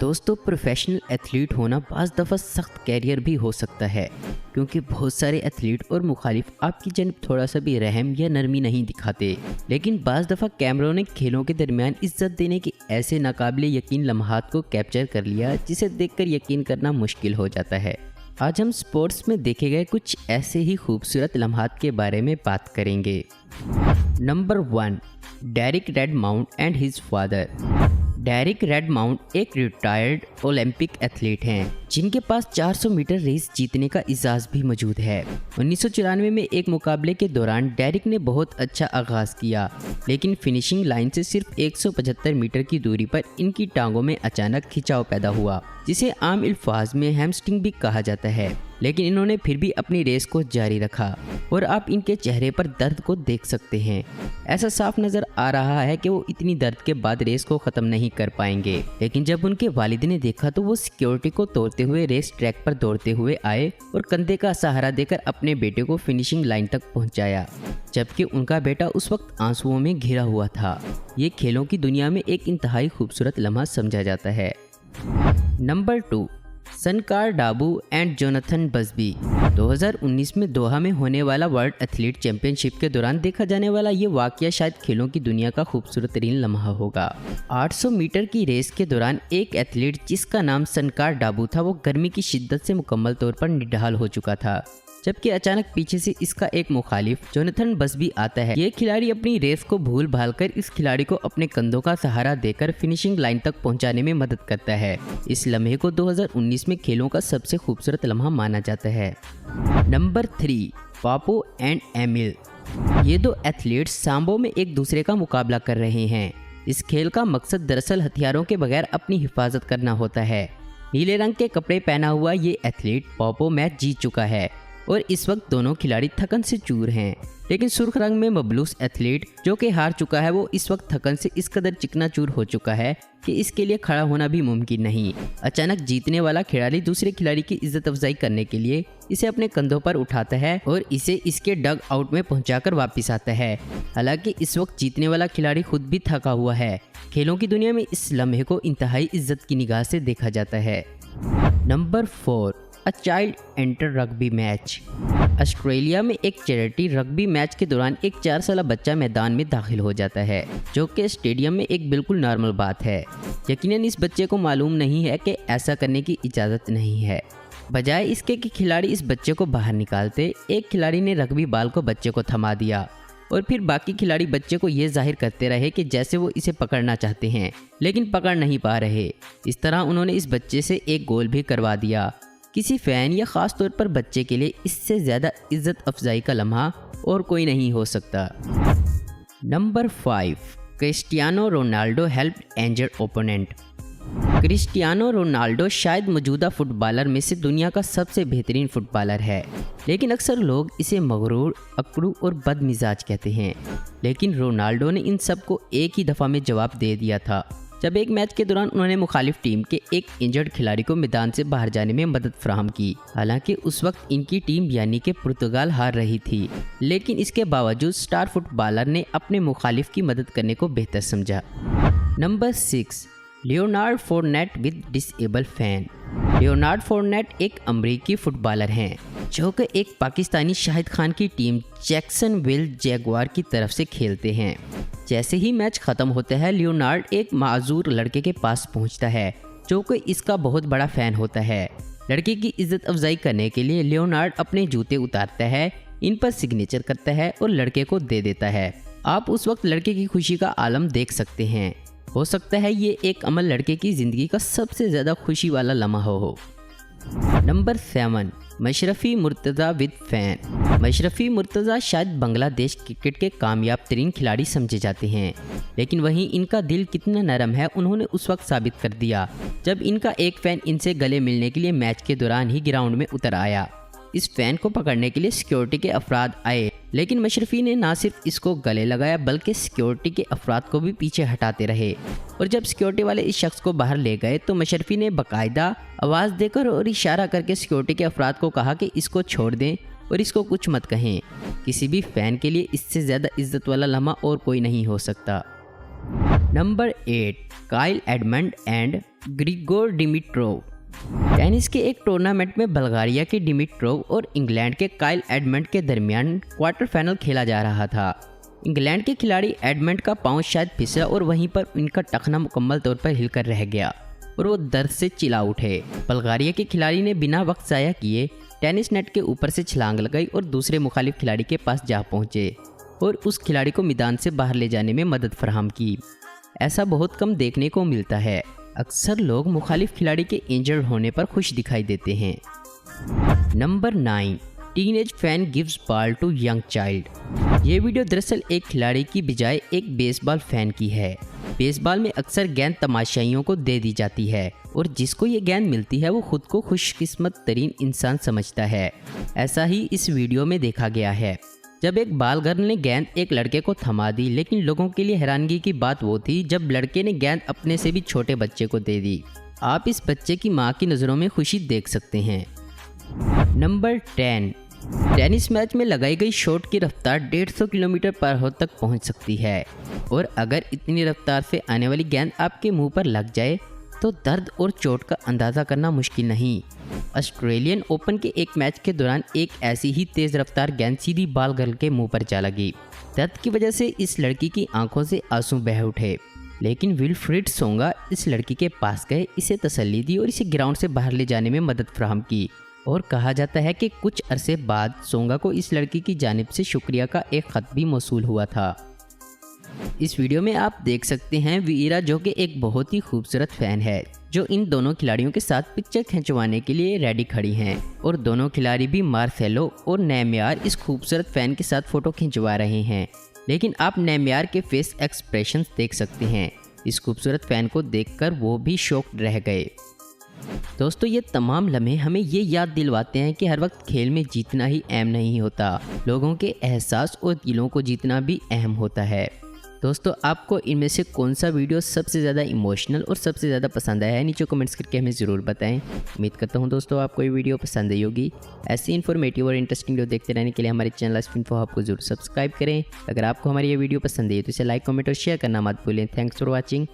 दोस्तों, professional athlete होना बाज़ दफ़ा सख्त कैरियर भी हो सकता है, क्योंकि बहुत सारे एथलीट और मुखालिफ आपकी जन्ब थोड़ा सा भी रहम या नरमी नहीं दिखाते। लेकिन बाज़ दफ़ा कैमरों ने खेलों के दरमियान इज्जत देने के ऐसे नाकाबिले यकीन लम्हात को कैप्चर कर लिया जिसे देखकर यकीन करना मुश्किल हो जाता है। आज हम स्पोर्ट्स में देखे गए कुछ ऐसे ही खूबसूरत लम्हात के बारे में बात करेंगे। Number 1, Derek Redmond and his father. Derek Redmond एक रिटायर्ड ओलंपिक एथलीट हैं जिनके पास 400 मीटर रेस जीतने का इजाज़ भी मौजूद है। 1994 में एक मुकाबले के दौरान डेरिक ने बहुत अच्छा आगाज़ किया, लेकिन फिनिशिंग लाइन से सिर्फ 175 मीटर की दूरी पर इनकी टांगों में अचानक खिंचाव पैदा हुआ, जिसे आम अल्फाज में हैमस्ट्रिंग भी कहा जाता है। लेकिन इन्होंने फिर भी अपनी रेस को जारी रखा और आप इनके चेहरे पर दर्द को देख सकते हैं। ऐसा साफ नज़र आ रहा है कि वो इतनी दर्द के बाद रेस को ख़त्म नहीं कर पाएंगे। लेकिन जब उनके वालिद ने देखा तो वो सिक्योरिटी को तोड़ते हुए रेस ट्रैक पर दौड़ते हुए आए और कंधे का सहारा देकर अपने बेटे को फिनिशिंग लाइन तक पहुंचाया, जबकि उनका बेटा उस वक्त आंसुओं में घिरा हुआ था। ये खेलों की दुनिया में एक इंतहाई खूबसूरत लम्हा समझा जाता है। Number 2, Suncar Dabo and Jonathan Busby. 2019 में दोहा में होने वाला वर्ल्ड एथलीट चैंपियनशिप के दौरान देखा जाने वाला ये वाकया शायद खेलों की दुनिया का खूबसूरत तरीन लम्हा होगा। 800 मीटर की रेस के दौरान एक एथलीट जिसका नाम सनकार डाबू था, वो गर्मी की शिद्दत से मुकम्मल तौर पर निढाल हो चुका था, जबकि अचानक पीछे से इसका एक मुखालिफ जोनाथन बसबी आता है। ये खिलाड़ी अपनी रेस को भूल भाल कर इस खिलाड़ी को अपने कंधों का सहारा देकर फिनिशिंग लाइन तक पहुंचाने में मदद करता है। इस लम्हे को 2019 में खेलों का सबसे खूबसूरत लम्हा माना जाता है। नंबर 3, पापो एंड एमिल। ये दो एथलीट्स सांबो में एक दूसरे का मुकाबला कर रहे हैं। इस खेल का मकसद दरअसल हथियारों के बगैर अपनी हिफाजत करना होता है। नीले रंग के कपड़े पहना हुआ ये एथलीट पापो मैच जीत चुका है और इस वक्त दोनों खिलाड़ी थकन से चूर हैं। लेकिन सुर्ख रंग में मबलूस एथलीट जो कि हार चुका है, वो इस वक्त थकन से इस कदर चिकनाचूर हो चुका है कि इसके लिए खड़ा होना भी मुमकिन नहीं। अचानक जीतने वाला खिलाड़ी दूसरे खिलाड़ी की इज्जत अफजाई करने के लिए इसे अपने कंधों पर उठाता है और इसे इसके डग आउट में पहुंचाकर वापस आता है। हालांकि इस वक्त जीतने वाला खिलाड़ी खुद भी थका हुआ है। खेलों की दुनिया में इस लम्हे को इंतहाई इज्जत की निगाह से देखा जाता है। Number 4, a child enter rugby match. Australia में एक चैरिटी रग्बी मैच के दौरान एक 4 साल बच्चा मैदान में दाखिल हो जाता है, जो कि स्टेडियम में एक बिल्कुल नॉर्मल बात है। यकीनन इस बच्चे को मालूम नहीं है कि ऐसा करने की इजाज़त नहीं है। बजाय इसके कि खिलाड़ी इस बच्चे को बाहर निकालते, एक खिलाड़ी ने रग्बी बाल को बच्चे को थमा दिया और फिर बाकी खिलाड़ी बच्चे को ये जाहिर करते रहे कि जैसे वो इसे पकड़ना चाहते हैं, लेकिन पकड़ नहीं पा रहे। इस तरह उन्होंने इस बच्चे से एक गोल भी करवा दिया। किसी फ़ैन या ख़ास तौर पर बच्चे के लिए इससे ज़्यादा इज्जत अफजाई का लम्हा और कोई नहीं हो सकता। Number 5, Cristiano Ronaldo helped injured opponent. Cristiano Ronaldo शायद मौजूदा फुटबॉलर में से दुनिया का सबसे बेहतरीन फुटबॉलर है, लेकिन अक्सर लोग इसे मगरूर, अकड़ू और बदमिजाज कहते हैं। लेकिन रोनाल्डो ने इन सब को एक ही दफ़ा में जवाब दे दिया था, जब एक मैच के दौरान उन्होंने मुखालिफ टीम के एक इंजर्ड खिलाड़ी को मैदान से बाहर जाने में मदद फराहम की। हालांकि उस वक्त इनकी टीम यानी कि पुर्तगाल हार रही थी, लेकिन इसके बावजूद स्टार फुटबॉलर ने अपने मुखालिफ की मदद करने को बेहतर समझा। Number 6, Leonard Fournette with disable fan. Leonard Fournette एक अमरीकी फुटबॉलर हैं जो कि एक पाकिस्तानी शाहिद खान की टीम जैक्सनविल जैगुआर की तरफ से खेलते हैं। जैसे ही मैच ख़त्म होता है, लियोनार्ड एक माजूर लड़के के पास पहुंचता है जो कि इसका बहुत बड़ा फ़ैन होता है। लड़के की इज्जत अफजाई करने के लिए लियोनार्ड अपने जूते उतारता है, इन पर सिग्नेचर करता है और लड़के को दे देता है। आप उस वक्त लड़के की खुशी का आलम देख सकते हैं। हो सकता है ये एक अमल लड़के की ज़िंदगी का सबसे ज़्यादा खुशी वाला लम्हा हो। Number 7, Mashrafe Mortaza with fan. Mashrafe Mortaza शायद बांग्लादेश क्रिकेट के कामयाब तरीन खिलाड़ी समझे जाते हैं, लेकिन वहीं इनका दिल कितना नरम है उन्होंने उस वक्त साबित कर दिया जब इनका एक फ़ैन इनसे गले मिलने के लिए मैच के दौरान ही ग्राउंड में उतर आया। इस फ़ैन को पकड़ने के लिए सिक्योरिटी के अफराद आए, लेकिन मशरफ़ी ने ना सिर्फ इसको गले लगाया बल्कि सिक्योरिटी के अफराद को भी पीछे हटाते रहे। और जब सिक्योरिटी वाले इस शख्स को बाहर ले गए तो मशरफ़ी ने बाकायदा आवाज़ देकर और इशारा करके सिक्योरिटी के अफराद को कहा कि इसको छोड़ दें और इसको कुछ मत कहें। किसी भी फ़ैन के लिए इससे ज़्यादा इज्जत वाला लम्हा और कोई नहीं हो सकता। Number 8, Kyle Edmund and Grigor Dimitrov. Tennis के एक टूर्नामेंट में बल्गारिया के डिमिट्रोव और इंग्लैंड के काइल एडमंड के दरमियान क्वार्टर फाइनल खेला जा रहा था। इंग्लैंड के खिलाड़ी एडमंड का पांव शायद फिसला और वहीं पर उनका टखना मुकम्मल तौर पर हिलकर रह गया और वो दर्द से चिल्ला उठे। बल्गारिया के खिलाड़ी ने बिना वक्त ज़ाया किए टेनिस नेट के ऊपर से छलांग लगाई और दूसरे मुखालिफ खिलाड़ी के पास जा पहुंचे और उस खिलाड़ी को मैदान से बाहर ले जाने में मदद फराहम की। ऐसा बहुत कम देखने को मिलता है। अक्सर लोग मुखालिफ खिलाड़ी के इंजर्ड होने पर खुश दिखाई देते हैं। Number 9, teenage fan gives ball to young child. ये वीडियो दरअसल एक खिलाड़ी की बजाय एक बेसबॉल फैन की है। बेसबॉल में अक्सर गेंद तमाशाइयों को दे दी जाती है और जिसको ये गेंद मिलती है वो खुद को खुशकिस्मत तरीन इंसान समझता है। ऐसा ही इस वीडियो में देखा गया है जब एक बाल गर्ल ने गेंद एक लड़के को थमा दी, लेकिन लोगों के लिए हैरानगी की बात वो थी जब लड़के ने गेंद अपने से भी छोटे बच्चे को दे दी। आप इस बच्चे की माँ की नज़रों में खुशी देख सकते हैं। नंबर 10, टेनिस मैच में लगाई गई शॉट की रफ्तार 150 किलोमीटर पर आवर तक पहुंच सकती है और अगर इतनी रफ्तार से आने वाली गेंद आपके मुंह पर लग जाए तो दर्द और चोट का अंदाज़ा करना मुश्किल नहीं। ऑस्ट्रेलियन ओपन के एक मैच के दौरान एक ऐसी ही तेज़ रफ्तार गेंद सीधी बाल गर्ल के मुंह पर जा लगी। दर्द की वजह से इस लड़की की आंखों से आंसू बह उठे, लेकिन विल्फ्रेड सोंगा इस लड़की के पास गए, इसे तसल्ली दी और इसे ग्राउंड से बाहर ले जाने में मदद फराहम की। और कहा जाता है कि कुछ अरसे बाद सोंगा को इस लड़की की जानिब से शुक्रिया का एक ख़त भी मौसूल हुआ था। इस वीडियो में आप देख सकते हैं वीरा, जो कि एक बहुत ही खूबसूरत फ़ैन है, जो इन दोनों खिलाड़ियों के साथ पिक्चर खिंचवाने के लिए रेडी खड़ी हैं और दोनों खिलाड़ी भी मार्सेलो और नेमार इस खूबसूरत फ़ैन के साथ फ़ोटो खिंचवा रहे हैं। लेकिन आप नेमार के फेस एक्सप्रेशंस देख सकते हैं। इस खूबसूरत फ़ैन को देखकर वो भी शॉक्ड रह गए। दोस्तों, ये तमाम लम्हे हमें ये याद दिलवाते हैं कि हर वक्त खेल में जीतना ही अहम नहीं होता, लोगों के एहसास और दिलों को जीतना भी अहम होता है। दोस्तों, आपको इनमें से कौन सा वीडियो सबसे ज़्यादा इमोशनल और सबसे ज़्यादा पसंद आया है, नीचे कमेंट्स करके हमें ज़रूर बताएं। उम्मीद करता हूं दोस्तों आपको ये वीडियो पसंद आई होगी। ऐसी इन्फॉर्मेटिव और इंटरेस्टिंग वीडियो देखते रहने के लिए हमारे चैनल एसफिन हब को जरूर सब्सक्राइब करें। अगर आपको हमारी ये वीडियो पसंद आई तो इसे लाइक, कमेंट और शेयर करना मत भूलें। Thanks for watching.